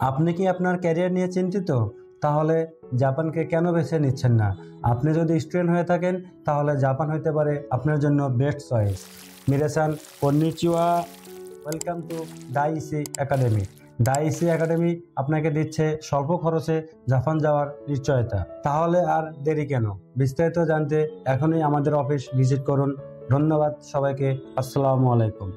আপনি কি আপনার ক্যারিয়ার নিয়ে চিন্তিত? তাহলে জাপানকে কেন বেছে নিচ্ছেন না? আপনি যদি স্টুডেন্ট হয়ে থাকেন তাহলে জাপান হতে পারে আপনার জন্য বেস্ট চয়েস। মিরেসান, কন্নিচিওয়া, welcome to Daisy academy. Daisy academy আপনাকে দিচ্ছে স্বল্প খরচে জাপান যাওয়ার নিশ্চয়তা। তাহলে আর দেরি কেন? বিস্তারিত জানতে এখনই আমাদের অফিস ভিজিট করুন। ধন্যবাদ সবাইকে। আসসালামু আলাইকুম।